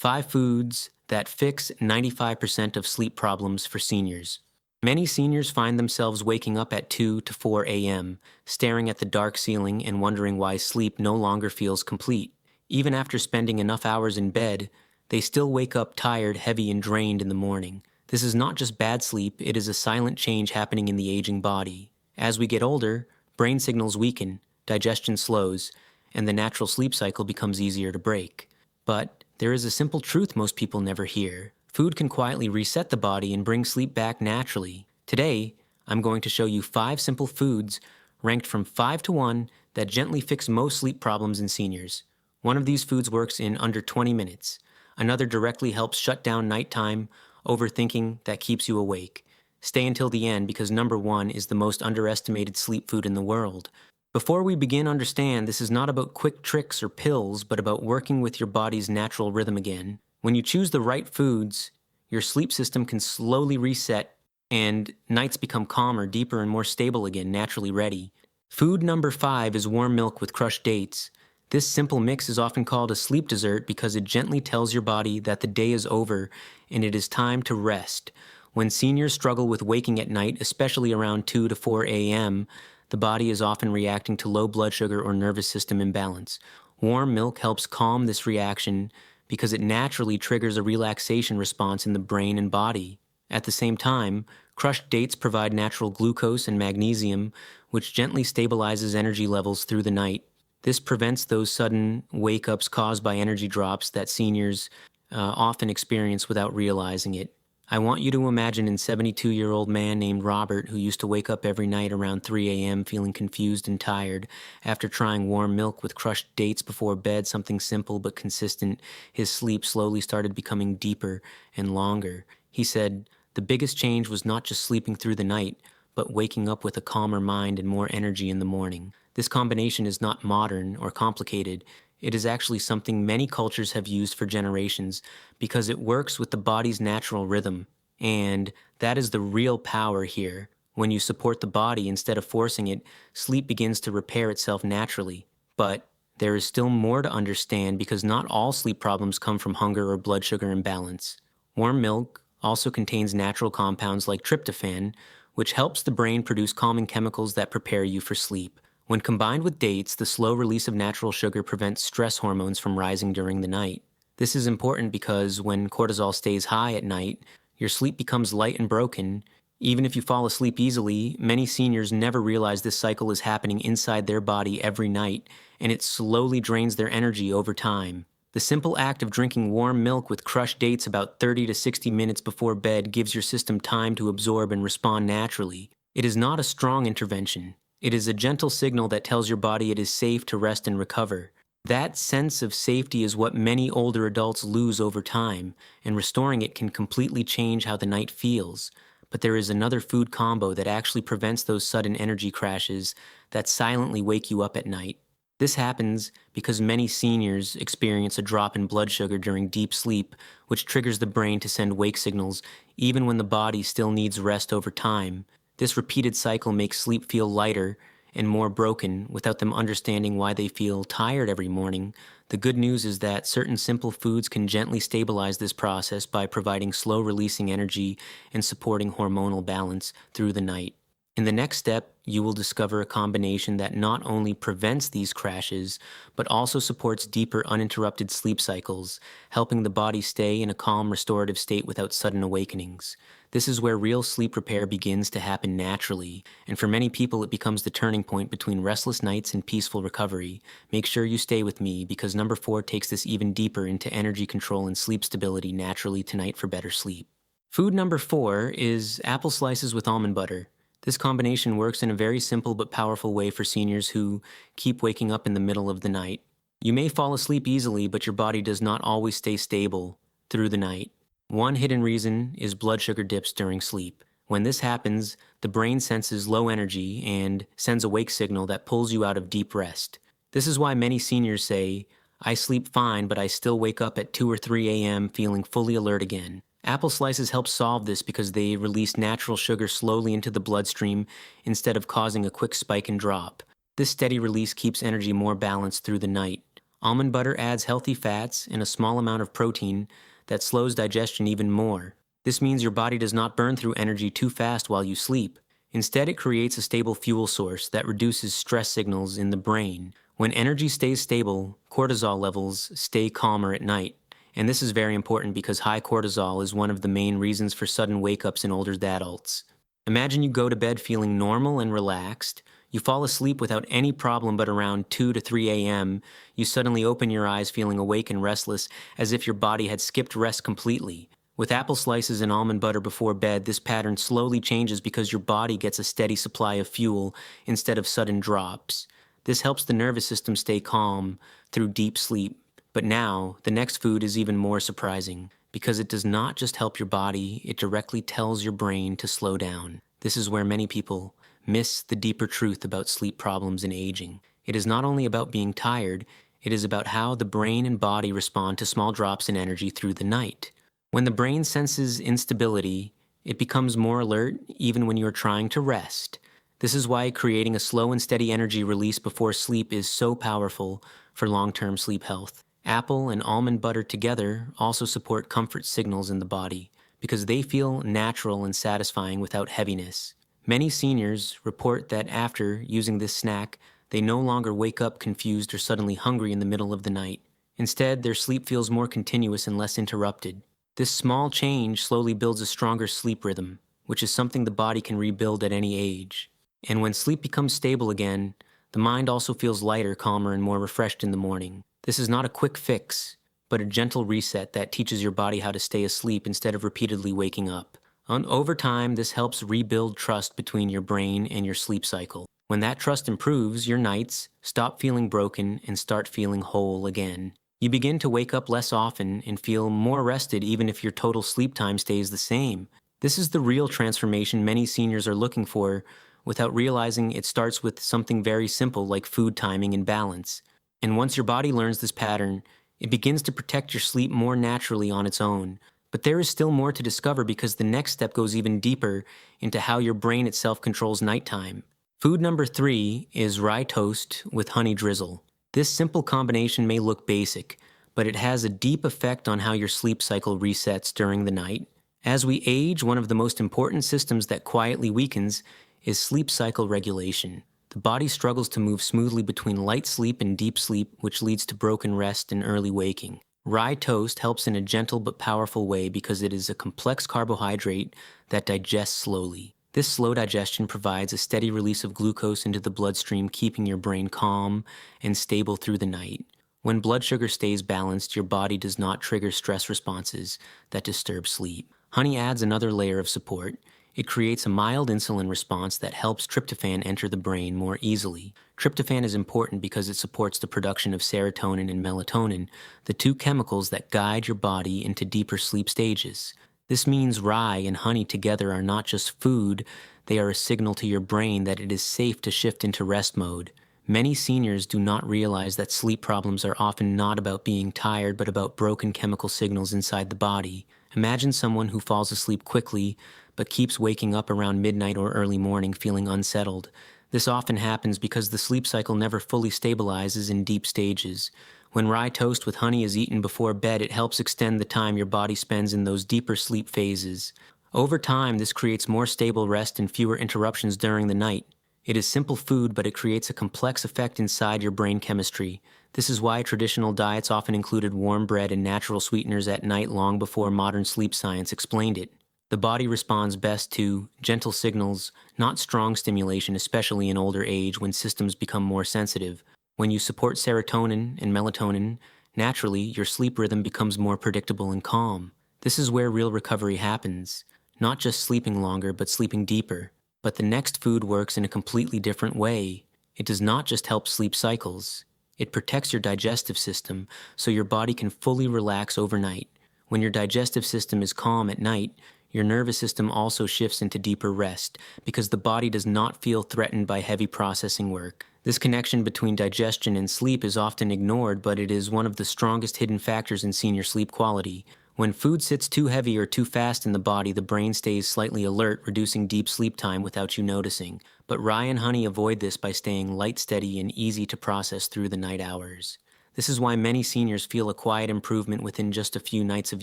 5 foods that fix 95% of sleep problems for seniors. Many seniors find themselves waking up at 2 to 4 a.m., staring at the dark ceiling and wondering why sleep no longer feels complete. Even after spending enough hours in bed, they still wake up tired, heavy, and drained in the morning. This is not just bad sleep, it is a silent change happening in the aging body. As we get older, brain signals weaken, digestion slows, and the natural sleep cycle becomes easier to break. But there is a simple truth most people never hear. Food can quietly reset the body and bring sleep back naturally. Today, I'm going to show you 5 simple foods ranked from 5 to 1 that gently fix most sleep problems in seniors. One of these foods works in under 20 minutes. Another directly helps shut down nighttime overthinking that keeps you awake. Stay until the end because number 1 is the most underestimated sleep food in the world. Before we begin, understand this is not about quick tricks or pills, but about working with your body's natural rhythm again. When you choose the right foods, your sleep system can slowly reset and nights become calmer, deeper, and more stable again, naturally ready. Food number 5 is warm milk with crushed dates. This simple mix is often called a sleep dessert because it gently tells your body that the day is over and it is time to rest. When seniors struggle with waking at night, especially around 2 to 4 a.m., the body is often reacting to low blood sugar or nervous system imbalance. Warm milk helps calm this reaction because it naturally triggers a relaxation response in the brain and body. At the same time, crushed dates provide natural glucose and magnesium, which gently stabilizes energy levels through the night. This prevents those sudden wake-ups caused by energy drops that seniors often experience without realizing it. I want you to imagine a 72-year-old man named Robert who used to wake up every night around 3 a.m. feeling confused and tired. After trying warm milk with crushed dates before bed, something simple but consistent, his sleep slowly started becoming deeper and longer. He said, "The biggest change was not just sleeping through the night, but waking up with a calmer mind and more energy in the morning." This combination is not modern or complicated. It is actually something many cultures have used for generations because it works with the body's natural rhythm. And that is the real power here. When you support the body instead of forcing it, sleep begins to repair itself naturally. But there is still more to understand because not all sleep problems come from hunger or blood sugar imbalance. Warm milk also contains natural compounds like tryptophan, which helps the brain produce calming chemicals that prepare you for sleep. When combined with dates, the slow release of natural sugar prevents stress hormones from rising during the night. This is important because when cortisol stays high at night, your sleep becomes light and broken. Even if you fall asleep easily, many seniors never realize this cycle is happening inside their body every night, and it slowly drains their energy over time. The simple act of drinking warm milk with crushed dates about 30 to 60 minutes before bed gives your system time to absorb and respond naturally. It is not a strong intervention. It is a gentle signal that tells your body it is safe to rest and recover. That sense of safety is what many older adults lose over time, and restoring it can completely change how the night feels. But there is another food combo that actually prevents those sudden energy crashes that silently wake you up at night. This happens because many seniors experience a drop in blood sugar during deep sleep, which triggers the brain to send wake signals even when the body still needs rest over time. This repeated cycle makes sleep feel lighter and more broken without them understanding why they feel tired every morning. The good news is that certain simple foods can gently stabilize this process by providing slow releasing energy and supporting hormonal balance through the night. In the next step, you will discover a combination that not only prevents these crashes, but also supports deeper uninterrupted sleep cycles, helping the body stay in a calm restorative state without sudden awakenings. This is where real sleep repair begins to happen naturally, and for many people it becomes the turning point between restless nights and peaceful recovery. Make sure you stay with me because number 4 takes this even deeper into energy control and sleep stability naturally tonight for better sleep. Food number 4 is apple slices with almond butter. This combination works in a very simple but powerful way for seniors who keep waking up in the middle of the night. You may fall asleep easily, but your body does not always stay stable through the night. One hidden reason is blood sugar dips during sleep. When this happens, the brain senses low energy and sends a wake signal that pulls you out of deep rest. This is why many seniors say, "I sleep fine, but I still wake up at 2 or 3 a.m. feeling fully alert again." Apple slices help solve this because they release natural sugar slowly into the bloodstream instead of causing a quick spike and drop. This steady release keeps energy more balanced through the night. Almond butter adds healthy fats and a small amount of protein that slows digestion even more. This means your body does not burn through energy too fast while you sleep. Instead, it creates a stable fuel source that reduces stress signals in the brain. When energy stays stable, cortisol levels stay calmer at night. And this is very important because high cortisol is one of the main reasons for sudden wake-ups in older adults. Imagine you go to bed feeling normal and relaxed. You fall asleep without any problem, but around 2 to 3 a.m., you suddenly open your eyes feeling awake and restless, as if your body had skipped rest completely. With apple slices and almond butter before bed, this pattern slowly changes because your body gets a steady supply of fuel instead of sudden drops. This helps the nervous system stay calm through deep sleep. But now, the next food is even more surprising, because it does not just help your body, it directly tells your brain to slow down. This is where many people miss the deeper truth about sleep problems and aging. It is not only about being tired, it is about how the brain and body respond to small drops in energy through the night. When the brain senses instability, it becomes more alert even when you are trying to rest. This is why creating a slow and steady energy release before sleep is so powerful for long-term sleep health. Apple and almond butter together also support comfort signals in the body because they feel natural and satisfying without heaviness. Many seniors report that after using this snack, they no longer wake up confused or suddenly hungry in the middle of the night. Instead, their sleep feels more continuous and less interrupted. This small change slowly builds a stronger sleep rhythm, which is something the body can rebuild at any age. And when sleep becomes stable again, the mind also feels lighter, calmer, and more refreshed in the morning. This is not a quick fix, but a gentle reset that teaches your body how to stay asleep instead of repeatedly waking up. Over time, this helps rebuild trust between your brain and your sleep cycle. When that trust improves, your nights stop feeling broken and start feeling whole again. You begin to wake up less often and feel more rested even if your total sleep time stays the same. This is the real transformation many seniors are looking for without realizing it starts with something very simple like food timing and balance. And once your body learns this pattern, it begins to protect your sleep more naturally on its own. But there is still more to discover because the next step goes even deeper into how your brain itself controls nighttime. Food number 3 is rye toast with honey drizzle. This simple combination may look basic, but it has a deep effect on how your sleep cycle resets during the night. As we age, one of the most important systems that quietly weakens is sleep cycle regulation. The body struggles to move smoothly between light sleep and deep sleep, which leads to broken rest and early waking. Rye toast helps in a gentle but powerful way because it is a complex carbohydrate that digests slowly. This slow digestion provides a steady release of glucose into the bloodstream, keeping your brain calm and stable through the night. When blood sugar stays balanced, your body does not trigger stress responses that disturb sleep. Honey adds another layer of support. It creates a mild insulin response that helps tryptophan enter the brain more easily. Tryptophan is important because it supports the production of serotonin and melatonin, the two chemicals that guide your body into deeper sleep stages. This means rye and honey together are not just food, they are a signal to your brain that it is safe to shift into rest mode. Many seniors do not realize that sleep problems are often not about being tired, but about broken chemical signals inside the body. Imagine someone who falls asleep quickly, but keeps waking up around midnight or early morning feeling unsettled. This often happens because the sleep cycle never fully stabilizes in deep stages. When rye toast with honey is eaten before bed, it helps extend the time your body spends in those deeper sleep phases. Over time, this creates more stable rest and fewer interruptions during the night. It is simple food, but it creates a complex effect inside your brain chemistry. This is why traditional diets often included warm bread and natural sweeteners at night long before modern sleep science explained it. The body responds best to gentle signals, not strong stimulation, especially in older age when systems become more sensitive. When you support serotonin and melatonin, naturally, your sleep rhythm becomes more predictable and calm. This is where real recovery happens. Not just sleeping longer, but sleeping deeper. But the next food works in a completely different way. It does not just help sleep cycles. It protects your digestive system so your body can fully relax overnight. When your digestive system is calm at night, your nervous system also shifts into deeper rest because the body does not feel threatened by heavy processing work. This connection between digestion and sleep is often ignored, but it is one of the strongest hidden factors in senior sleep quality. When food sits too heavy or too fast in the body, the brain stays slightly alert, reducing deep sleep time without you noticing. But rye and honey avoid this by staying light, steady, and easy to process through the night hours. This is why many seniors feel a quiet improvement within just a few nights of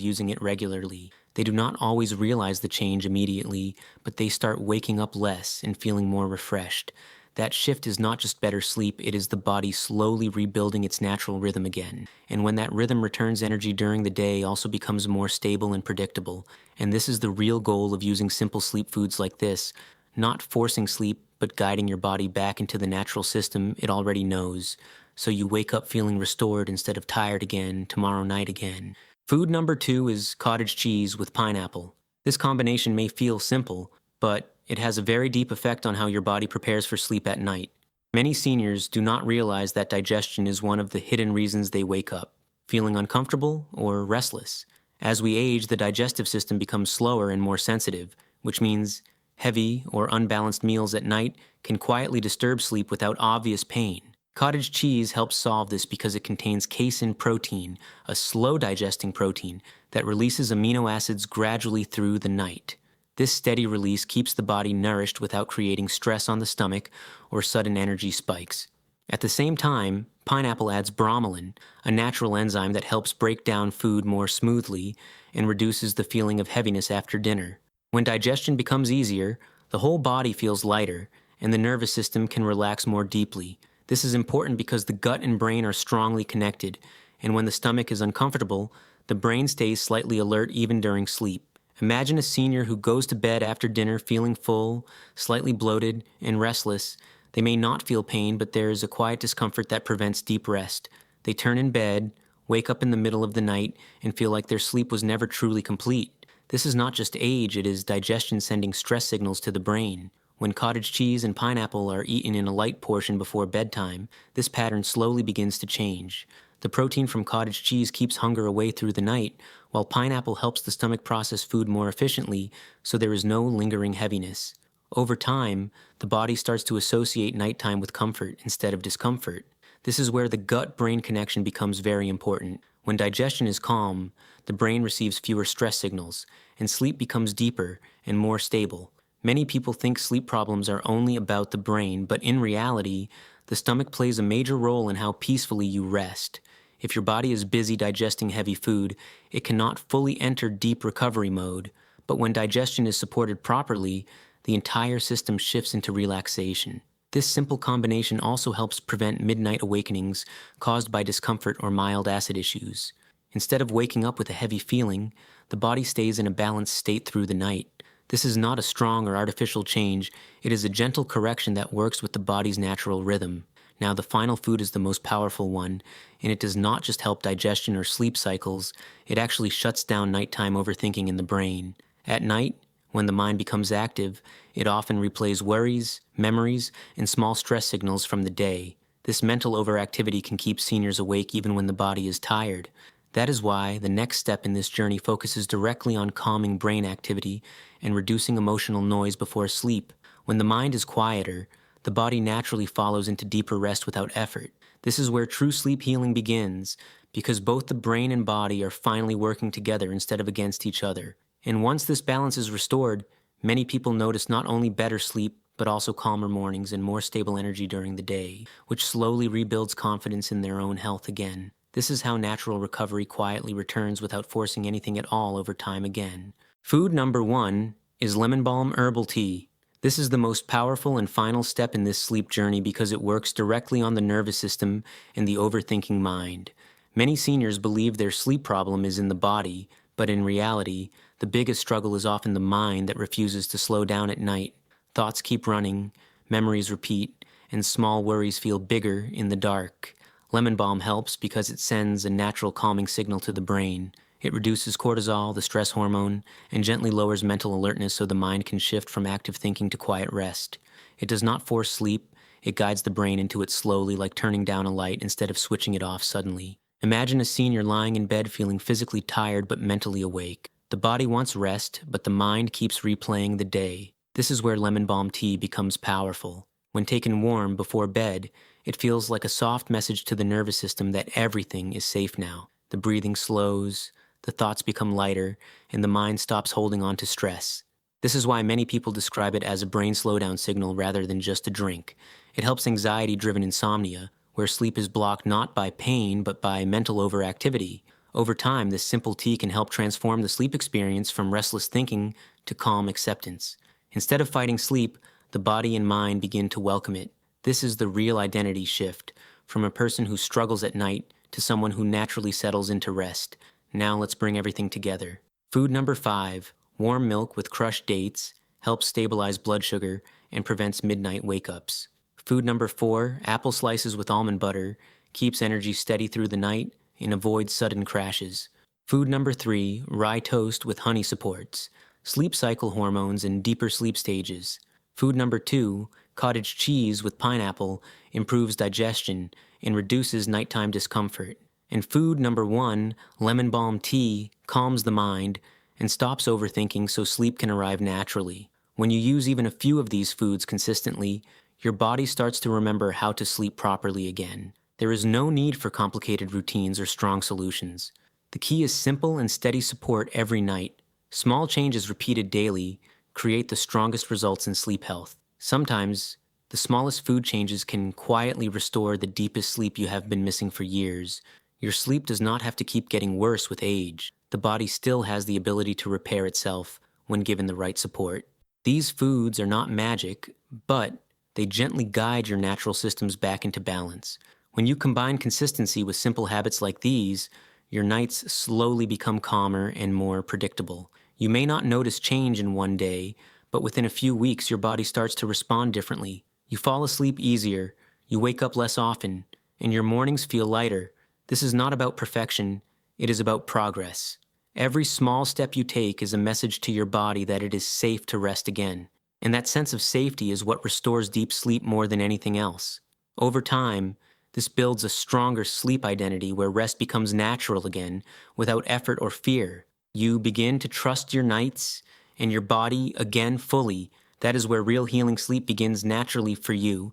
using it regularly. They do not always realize the change immediately, but they start waking up less and feeling more refreshed. That shift is not just better sleep, it is the body slowly rebuilding its natural rhythm again. And when that rhythm returns, energy during the day also becomes more stable and predictable. And this is the real goal of using simple sleep foods like this, not forcing sleep, but guiding your body back into the natural system it already knows. So you wake up feeling restored instead of tired again tomorrow night again. Food number 2 is cottage cheese with pineapple. This combination may feel simple, but it has a very deep effect on how your body prepares for sleep at night. Many seniors do not realize that digestion is one of the hidden reasons they wake up, feeling uncomfortable or restless. As we age, the digestive system becomes slower and more sensitive, which means heavy or unbalanced meals at night can quietly disturb sleep without obvious pain. Cottage cheese helps solve this because it contains casein protein, a slow-digesting protein that releases amino acids gradually through the night. This steady release keeps the body nourished without creating stress on the stomach or sudden energy spikes. At the same time, pineapple adds bromelain, a natural enzyme that helps break down food more smoothly and reduces the feeling of heaviness after dinner. When digestion becomes easier, the whole body feels lighter, and the nervous system can relax more deeply. This is important because the gut and brain are strongly connected, and when the stomach is uncomfortable, the brain stays slightly alert even during sleep. Imagine a senior who goes to bed after dinner feeling full, slightly bloated, and restless. They may not feel pain, but there is a quiet discomfort that prevents deep rest. They turn in bed, wake up in the middle of the night, and feel like their sleep was never truly complete. This is not just age, it is digestion sending stress signals to the brain. When cottage cheese and pineapple are eaten in a light portion before bedtime, this pattern slowly begins to change. The protein from cottage cheese keeps hunger away through the night, while pineapple helps the stomach process food more efficiently, so there is no lingering heaviness. Over time, the body starts to associate nighttime with comfort instead of discomfort. This is where the gut-brain connection becomes very important. When digestion is calm, the brain receives fewer stress signals, and sleep becomes deeper and more stable. Many people think sleep problems are only about the brain, but in reality, the stomach plays a major role in how peacefully you rest. If your body is busy digesting heavy food, it cannot fully enter deep recovery mode, but when digestion is supported properly, the entire system shifts into relaxation. This simple combination also helps prevent midnight awakenings caused by discomfort or mild acid issues. Instead of waking up with a heavy feeling, the body stays in a balanced state through the night. This is not a strong or artificial change, it is a gentle correction that works with the body's natural rhythm. Now, the final food is the most powerful one, and it does not just help digestion or sleep cycles, it actually shuts down nighttime overthinking in the brain. At night, when the mind becomes active, it often replays worries, memories, and small stress signals from the day. This mental overactivity can keep seniors awake even when the body is tired. That is why the next step in this journey focuses directly on calming brain activity and reducing emotional noise before sleep. When the mind is quieter, the body naturally follows into deeper rest without effort. This is where true sleep healing begins, because both the brain and body are finally working together instead of against each other. And once this balance is restored, many people notice not only better sleep, but also calmer mornings and more stable energy during the day, which slowly rebuilds confidence in their own health again. This is how natural recovery quietly returns without forcing anything at all over time again. Food number 1 is lemon balm herbal tea. This is the most powerful and final step in this sleep journey because it works directly on the nervous system and the overthinking mind. Many seniors believe their sleep problem is in the body, but in reality, the biggest struggle is often the mind that refuses to slow down at night. Thoughts keep running, memories repeat, and small worries feel bigger in the dark. Lemon balm helps because it sends a natural calming signal to the brain. It reduces cortisol, the stress hormone, and gently lowers mental alertness so the mind can shift from active thinking to quiet rest. It does not force sleep, it guides the brain into it slowly, like turning down a light instead of switching it off suddenly. Imagine a senior lying in bed feeling physically tired but mentally awake. The body wants rest, but the mind keeps replaying the day. This is where lemon balm tea becomes powerful. When taken warm before bed, it feels like a soft message to the nervous system that everything is safe now. The breathing slows, the thoughts become lighter, and the mind stops holding on to stress. This is why many people describe it as a brain slowdown signal rather than just a drink. It helps anxiety-driven insomnia, where sleep is blocked not by pain but by mental overactivity. Over time, this simple tea can help transform the sleep experience from restless thinking to calm acceptance. Instead of fighting sleep, the body and mind begin to welcome it. This is the real identity shift, from a person who struggles at night to someone who naturally settles into rest. Now let's bring everything together. Food number 5, warm milk with crushed dates, helps stabilize blood sugar and prevents midnight wake-ups. Food number 4, apple slices with almond butter, keeps energy steady through the night and avoids sudden crashes. Food number 3, rye toast with honey supports, sleep cycle hormones and deeper sleep stages. Food number 2, cottage cheese with pineapple, improves digestion and reduces nighttime discomfort. And food number 1, lemon balm tea, calms the mind and stops overthinking so sleep can arrive naturally. When you use even a few of these foods consistently, your body starts to remember how to sleep properly again. There is no need for complicated routines or strong solutions. The key is simple and steady support every night. Small changes repeated daily create the strongest results in sleep health. Sometimes, the smallest food changes can quietly restore the deepest sleep you have been missing for years. Your sleep does not have to keep getting worse with age. The body still has the ability to repair itself when given the right support. These foods are not magic, but they gently guide your natural systems back into balance. When you combine consistency with simple habits like these, your nights slowly become calmer and more predictable. You may not notice change in one day, but within a few weeks your body starts to respond differently. You fall asleep easier, you wake up less often, and your mornings feel lighter. This is not about perfection, it is about progress. Every small step you take is a message to your body that it is safe to rest again. And that sense of safety is what restores deep sleep more than anything else. Over time, this builds a stronger sleep identity where rest becomes natural again, without effort or fear. You begin to trust your nights and your body again fully. That is where real healing sleep begins naturally for you.